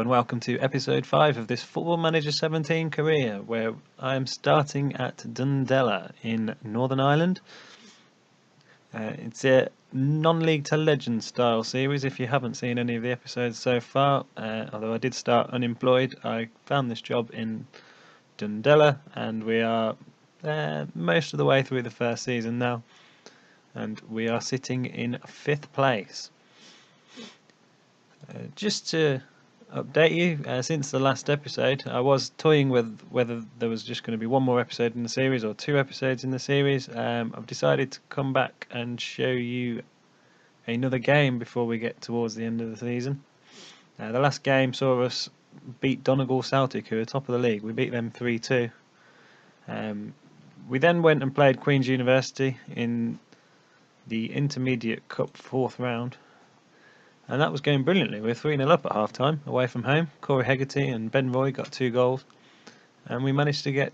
and welcome to episode 5 of this Football Manager 17 career, where I am starting at Dundela in Northern Ireland. It's a non-league to legend style series. If you haven't seen any of the episodes so far, although I did start unemployed, I found this job in Dundela, and we are most of the way through the first season now, and we are sitting in 5th place. Just to update you, since the last episode, I was toying with whether there was just going to be one more episode in the series or 2 episodes in the series. I've decided to come back and show you another game before we get towards the end of the season. The last game saw us beat Donegal Celtic, who are top of the league. We beat them 3-2. We then went and played Queen's University in the Intermediate Cup 4th round. And that was going brilliantly. We were 3-0 up at half time, away from home. Corey Hegarty and Ben Roy got 2 goals. And we managed to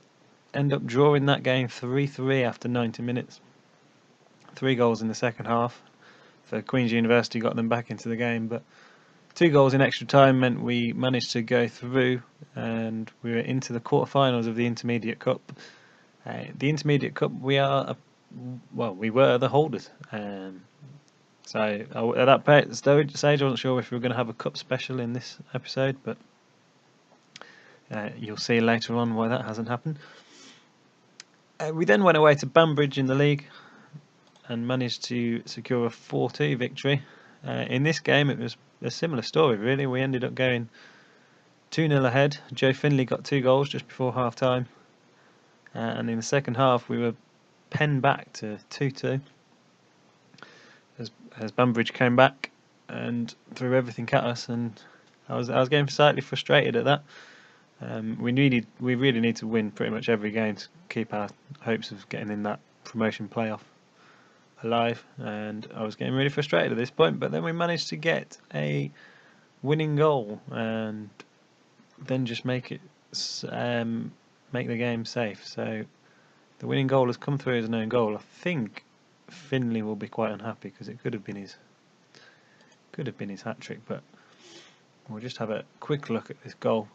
end up drawing that game 3-3 after 90 minutes. 3 goals in the second half. So Queen's University got them back into the game. But 2 goals in extra time meant we managed to go through, and we were into the quarterfinals of the Intermediate Cup. The Intermediate Cup, we were the holders. So at that stage, I wasn't sure if we were going to have a cup special in this episode, but you'll see later on why that hasn't happened. We then went away to Banbridge in the league and managed to secure a 4-2 victory. In this game, it was a similar story, really. We ended up going 2-0 ahead. Joe Finley got 2 goals just before half-time. And in the second half, we were penned back to 2-2. As Banbridge came back and threw everything at us, and I was getting slightly frustrated at that. We really need to win pretty much every game to keep our hopes of getting in that promotion playoff alive, and I was getting really frustrated at this point. But then we managed to get a winning goal and then just make the game safe. So the winning goal has come through as an own goal. I think Finley will be quite unhappy because it could have been his hat-trick, but we'll just have a quick look at this goal.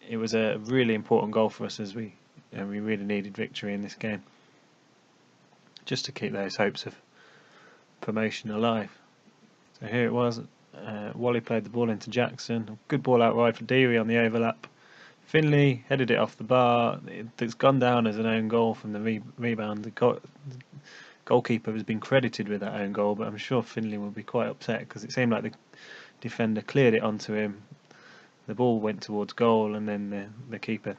It was a really important goal for us, as we really needed victory in this game just to keep those hopes of promotion alive. So here it was. Wally played the ball into Jackson. Good ball out wide for Deary on the overlap. Finley headed it off the bar. It's gone down as an own goal from the rebound. The goalkeeper has been credited with that own goal, but I'm sure Finley will be quite upset because it seemed like the defender cleared it onto him. The ball went towards goal, and then the keeper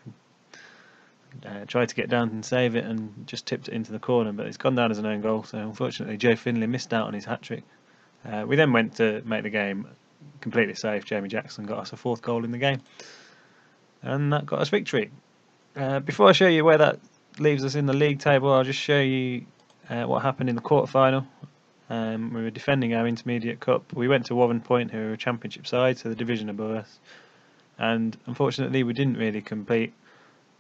tried to get down and save it and just tipped it into the corner, but it's gone down as an own goal. So unfortunately, Joe Finley missed out on his hat-trick. We then went to make the game completely safe. Jamie Jackson got us a 4th goal in the game, and that got us victory. Before I show you where that leaves us in the league table, I'll just show you what happened in the quarter-final. We were defending our Intermediate Cup. We went to Warren Point, who are a championship side, so the division above us. And unfortunately, we didn't really compete.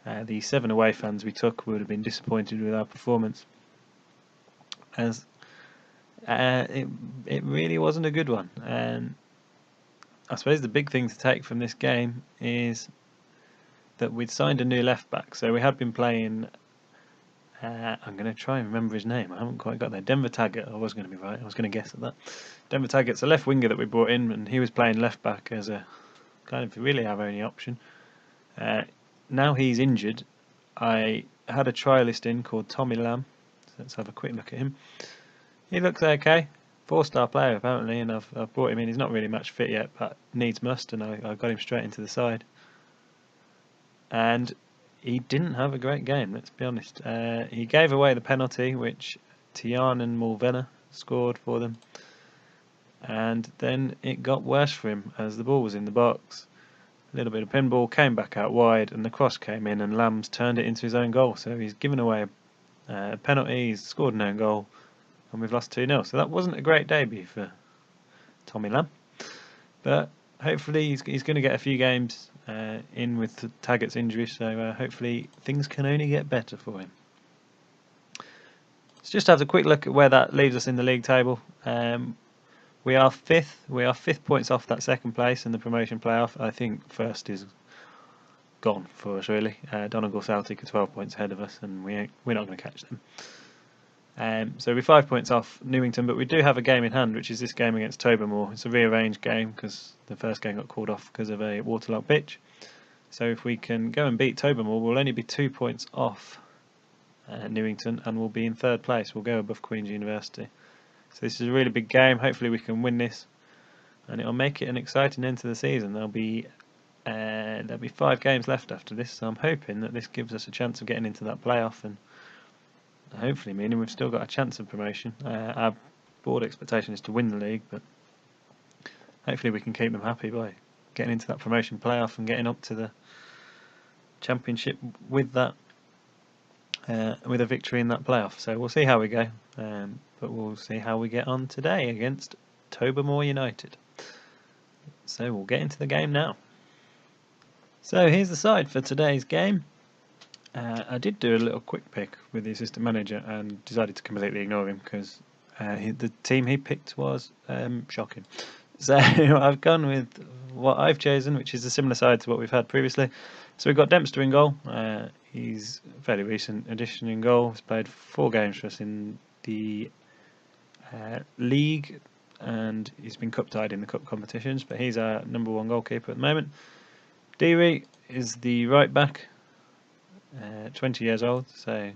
The 7 away fans we took would have been disappointed with our performance, as it really wasn't a good one. And I suppose the big thing to take from this game is that we'd signed a new left back. So we had been playing. I'm going to try and remember his name. I haven't quite got there. Denver Taggart. I was going to be right. I was going to guess at that. Denver Taggart's a left winger that we brought in, and he was playing left back as a kind of really our only option. Now he's injured. I had a trialist in called Tommy Lamb. So let's have a quick look at him. He looks okay. 4-star player apparently, and I've brought him in. He's not really match fit yet, but needs must, and I got him straight into the side. And he didn't have a great game, let's be honest. He gave away the penalty, which Tian and Mulvena scored for them. And then it got worse for him as the ball was in the box. A little bit of pinball, came back out wide, and the cross came in, and Lambs turned it into his own goal. So he's given away a penalty, he's scored an own goal, and we've lost 2-0. So that wasn't a great debut for Tommy Lamb. But hopefully he's going to get a few games in with Taggart's injury, so hopefully things can only get better for him. Let's just have a quick look at where that leaves us in the league table. We are fifth. We are 5 points off that second place in the promotion playoff. I think first is gone for us really. Donegal Celtic are 12 points ahead of us, and we're not going to catch them. So we're 5 points off Newington, but we do have a game in hand, which is this game against Tobermoor. It's a rearranged game because the first game got called off because of a waterlogged pitch. So if we can go and beat Tobermoor, we'll only be 2 points off Newington, and we'll be in third place. We'll go above Queen's University. So this is a really big game. Hopefully we can win this, and it'll make it an exciting end to the season. There'll be 5 games left after this, so I'm hoping that this gives us a chance of getting into that playoff, and hopefully meaning we've still got a chance of promotion. Our board expectation is to win the league, but hopefully we can keep them happy by getting into that promotion playoff and getting up to the championship with that, with a victory in that playoff. So we'll see how we go, but we'll see how we get on today against Tobermoor United. So we'll get into the game now. So here's the side for today's game. I did do a little quick pick with the assistant manager and decided to completely ignore him because the team he picked was shocking. So I've gone with what I've chosen, which is a similar side to what we've had previously. So we've got Dempster in goal. He's a fairly recent addition in goal. He's played 4 games for us in the league, and he's been cup tied in the cup competitions, but he's our #1 goalkeeper at the moment. Deary is the right back, 20 years old, so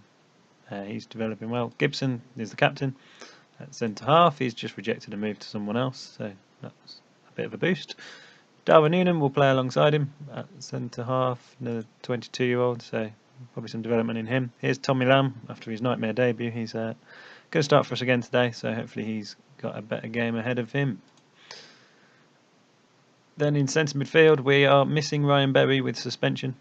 he's developing well. Gibson is the captain. At centre half, he's just rejected a move to someone else, so that's a bit of a boost. Darwin Noonan will play alongside him at centre half, another 22-year-old, so probably some development in him. Here's Tommy Lamb after his nightmare debut. He's going to start for us again today, so hopefully he's got a better game ahead of him. Then in centre midfield, we are missing Ryan Berry with suspension,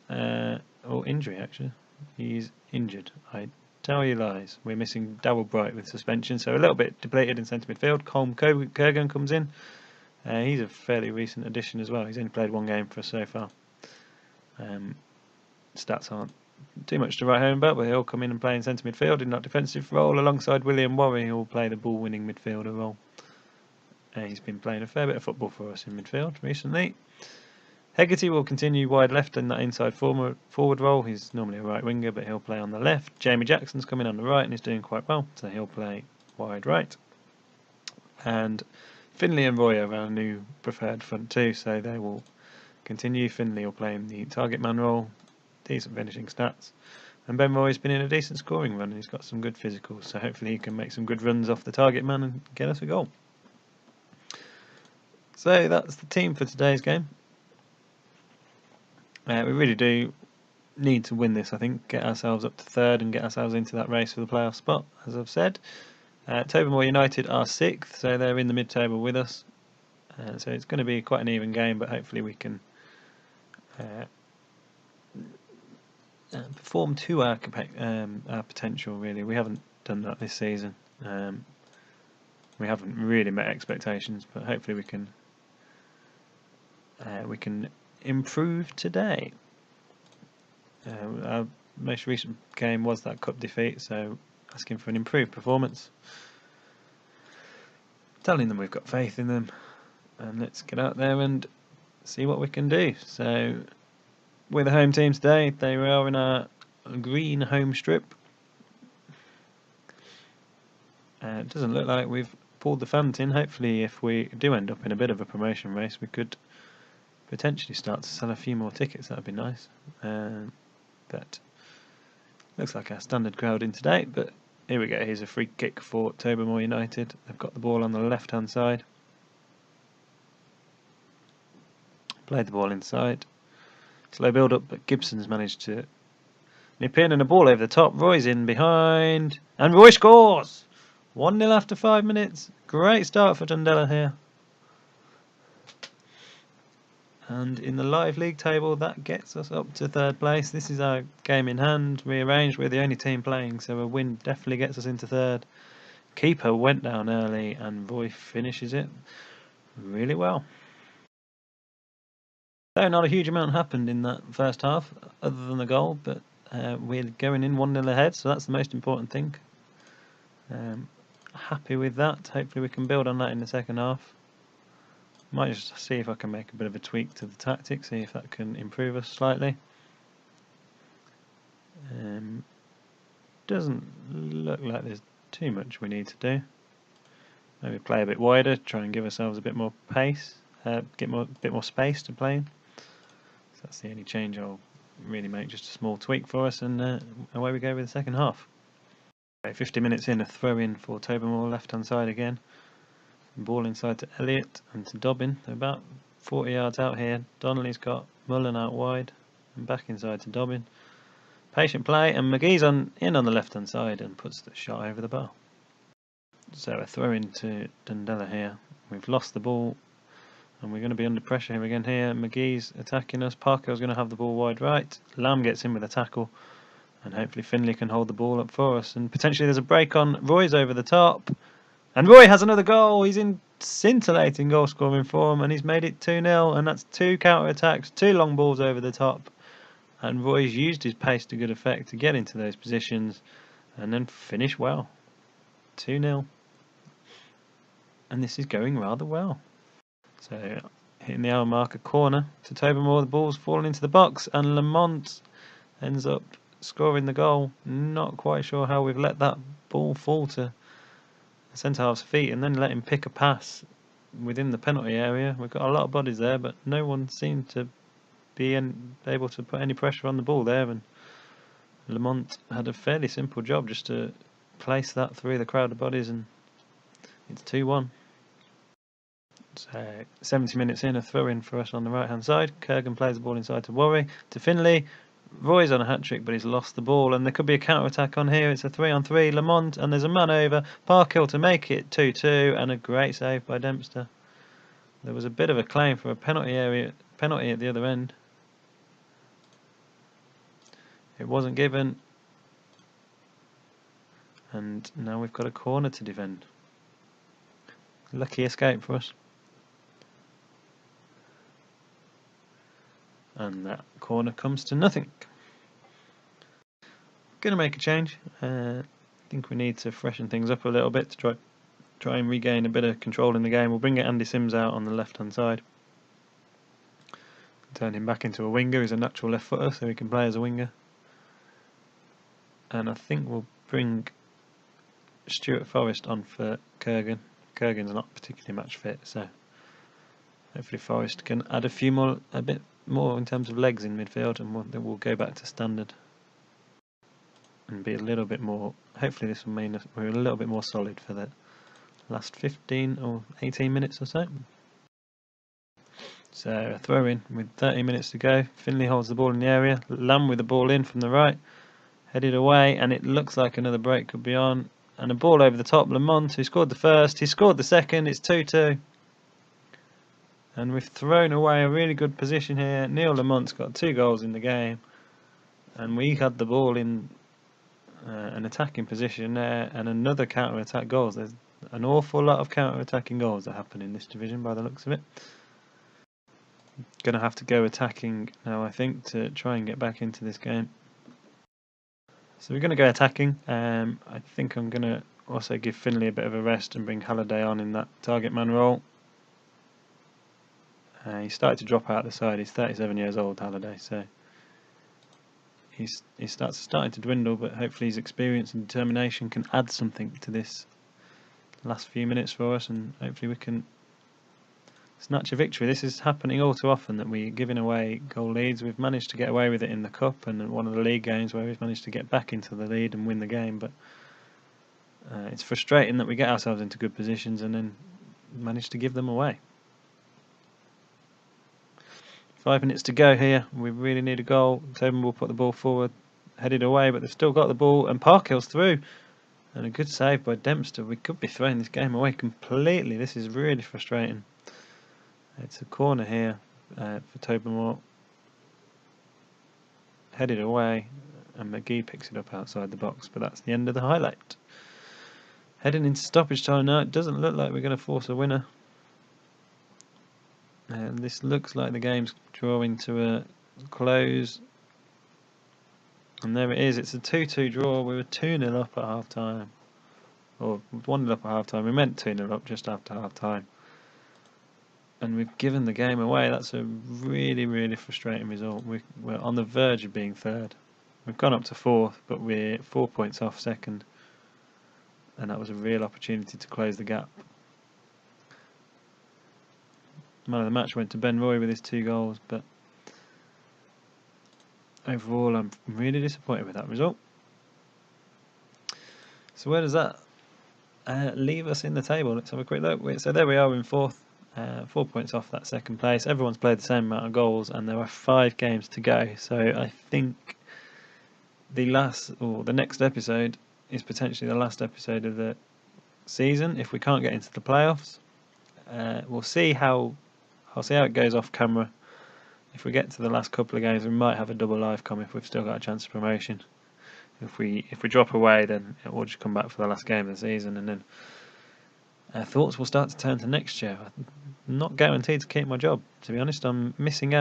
or injury actually. He's injured. I tell you lies. We're missing Darryl Bright with suspension, so a little bit depleted in centre midfield. Colm Kurgan comes in. He's a fairly recent addition as well. He's only played 1 game for us so far. Stats aren't too much to write home about, but he'll come in and play in centre midfield in that defensive role alongside William Worry, who will play the ball-winning midfielder role. He's been playing a fair bit of football for us in midfield recently. Hegarty will continue wide left in that inside forward role. He's normally a right winger, but he'll play on the left. Jamie Jackson's coming on the right and he's doing quite well, so he'll play wide right. And Finley and Roy are our new preferred front two, so they will continue. Finley will play in the target man role, decent finishing stats. And Ben Roy's been in a decent scoring run and he's got some good physicals, so hopefully he can make some good runs off the target man and get us a goal. So that's the team for today's game. We really do need to win this, I think, get ourselves up to third and get ourselves into that race for the playoff spot, as I've said. Tobermoor United are 6th, so they're in the mid-table with us. So it's going to be quite an even game, but hopefully we can perform to our potential, really. We haven't done that this season. We haven't really met expectations, but hopefully we can improve today. Our most recent game was that cup defeat, so asking for an improved performance, telling them we've got faith in them, and let's get out there and see what we can do. So we're the home team today. They are in our green home strip. It doesn't look like we've pulled the fans in. Hopefully if we do end up in a bit of a promotion race, we could potentially start to sell a few more tickets. That would be nice. But looks like our standard crowd in today. But here we go. Here's a free kick for Tobermoor United. They've got the ball on the left hand side. Played the ball inside. Slow build up, but Gibson's managed to nip in, and a ball over the top. Roy's in behind, and Roy scores! 1-0 after 5 minutes. Great start for Dundela here. And in the live league table, that gets us up to third place. This is our game in hand, rearranged. We're the only team playing, so a win definitely gets us into third. Keeper went down early, and Roy finishes it really well. So not a huge amount happened in that first half, other than the goal, but we're going in 1-0 ahead, so that's the most important thing. happy with that. Hopefully we can build on that in the second half. Might just see if I can make a bit of a tweak to the tactics, see if that can improve us slightly. Doesn't look like there's too much we need to do. Maybe play a bit wider, try and give ourselves a bit more pace, get a bit more space to play in. So that's the only change I'll really make, just a small tweak for us, and away we go with the second half. Okay, 50 minutes in, a throw in for Tobermoor, left hand side again. Ball inside to Elliott and to Dobbin. They're about 40 yards out here. Donnelly's got Mullen out wide and back inside to Dobbin. Patient play, and McGee's in on the left hand side and puts the shot over the bar. So a throw in to Dundela here. We've lost the ball and we're going to be under pressure here again here. McGee's attacking us. Parker's going to have the ball wide right. Lamb gets in with a tackle, and hopefully Finley can hold the ball up for us. And potentially there's a break on. Roy's over the top. And Roy has another goal. He's in scintillating goal scoring form, and he's made it 2-0. And that's 2 counter-attacks, 2 long balls over the top. And Roy's used his pace to good effect to get into those positions and then finish well. 2-0. And this is going rather well. So hitting the hour marker, corner to Tobermoor. The ball's fallen into the box, and Lamont ends up scoring the goal. Not quite sure how we've let that ball fall to centre half's feet and then let him pick a pass within the penalty area. We've got a lot of bodies there, but no one seemed to be able to put any pressure on the ball there, and Lamont had a fairly simple job just to place that through the crowd of bodies, and it's 2-1. So 70 minutes in, a throw in for us on the right hand side. Kurgan plays the ball inside to Worry, to Finley. Roy's on a hat-trick, but he's lost the ball, and there could be a counter-attack on here. It's a 3-on-3, Lamont, and there's a man over. Parkhill to make it 2-2, and a great save by Dempster. There was a bit of a claim for a penalty at the other end. It wasn't given, and now we've got a corner to defend. Lucky escape for us. And that corner comes to nothing. Going to make a change. I think we need to freshen things up a little bit to try and regain a bit of control in the game. We'll bring Andy Sims out on the left hand side. Turn him back into a winger. He's a natural left footer, so he can play as a winger. And I think we'll bring Stuart Forrest on for Kurgan. Kurgan's not particularly match fit, so hopefully Forrest can add a bit more in terms of legs in midfield, and then we'll go back to standard and be a little bit more. Hopefully this will mean we're a little bit more solid for the last 15 or 18 minutes or so. So a throw in with 30 minutes to go. Finley holds the ball in the area. Lamb with the ball in from the right, headed away, and it looks like another break could be on. And a ball over the top. Lamont, who scored the first, he scored the second. It's 2-2. And we've thrown away a really good position here. Neil Lamont's got 2 goals in the game, and we had the ball in an attacking position there, and another counter-attack goals. There's an awful lot of counter-attacking goals that happen in this division by the looks of it. Going to have to go attacking now, I think, to try and get back into this game. So we're going to go attacking. I think I'm going to also give Finley a bit of a rest and bring Halliday on in that target man role. He started to drop out the side. He's 37 years old, Halliday, so he starting to dwindle, but hopefully his experience and determination can add something to this last few minutes for us, and hopefully we can snatch a victory. This is happening all too often, that we're giving away goal leads. We've managed to get away with it in the Cup and one of the league games where we've managed to get back into the lead and win the game, but it's frustrating that we get ourselves into good positions and then manage to give them away. 5 minutes to go here. We really need a goal. Tobin will put the ball forward, headed away, but they've still got the ball, and Parkhill's through. And a good save by Dempster. We could be throwing this game away completely. This is really frustrating. It's a corner here for Tobermoor. Headed away, and McGee picks it up outside the box, but that's the end of the highlight. Heading into stoppage time now. It doesn't look like we're going to force a winner. And this looks like the game's drawing to a close. And there it is. It's a 2-2 draw. We were 2-0 up at half time. or 1-0 up at half time. We meant 2-0 up just after half time. And we've given the game away. That's a really, really frustrating result. We're on the verge of being third. We've gone up to fourth, but we're 4 points off second. And that was a real opportunity to close the gap. Man of the match went to Ben Roy with his 2 goals, but overall I'm really disappointed with that result. So where does that leave us in the table? Let's have a quick look. So there we are in fourth, 4 points off that second place. Everyone's played the same amount of goals, and there are 5 games to go. So I think the next episode is potentially the last episode of the season if we can't get into the playoffs. We'll see how I'll see how it goes off camera. If we get to the last couple of games, we might have a double live com if we've still got a chance of promotion. If we drop away, then it will just come back for the last game of the season, and then thoughts will start to turn to next year. I'm not guaranteed to keep my job, to be honest. I'm missing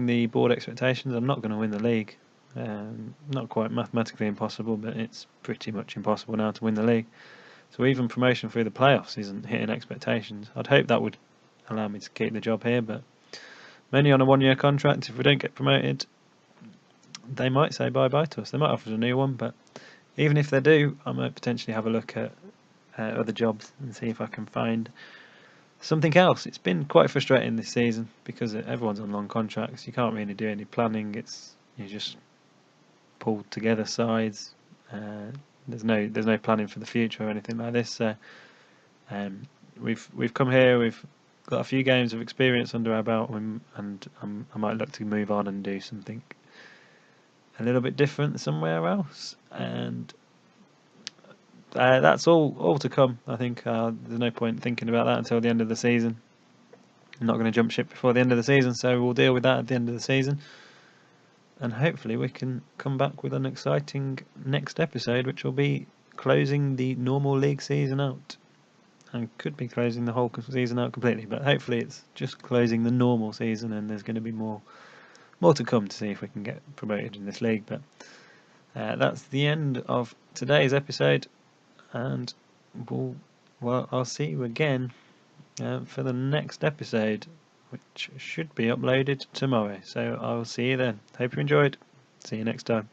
the board expectations. I'm not going to win the league. Not quite mathematically impossible, but it's pretty much impossible now to win the league. So even promotion through the playoffs isn't hitting expectations. I'd hope that would allow me to keep the job here, but I'm only on a 1-year contract. If we don't get promoted, they might say bye-bye to us. They might offer us a new one, but even if they do, I might potentially have a look at other jobs and see if I can find something else. It's been quite frustrating this season because everyone's on long contracts. You can't really do any planning. You just pull together sides. There's no planning for the future or anything like this. So we've come here. We've got a few games of experience under our belt, and I might look to move on and do something a little bit different somewhere else. And that's all to come. I think there's no point thinking about that until the end of the season. I'm not going to jump ship before the end of the season, so we'll deal with that at the end of the season. And hopefully we can come back with an exciting next episode, which will be closing the normal league season out. And could be closing the whole season out completely, but hopefully it's just closing the normal season, and there's going to be more to come to see if we can get promoted in this league. But that's the end of today's episode, and I'll see you again for the next episode, which should be uploaded tomorrow. So I'll see you then. Hope you enjoyed. See you next time.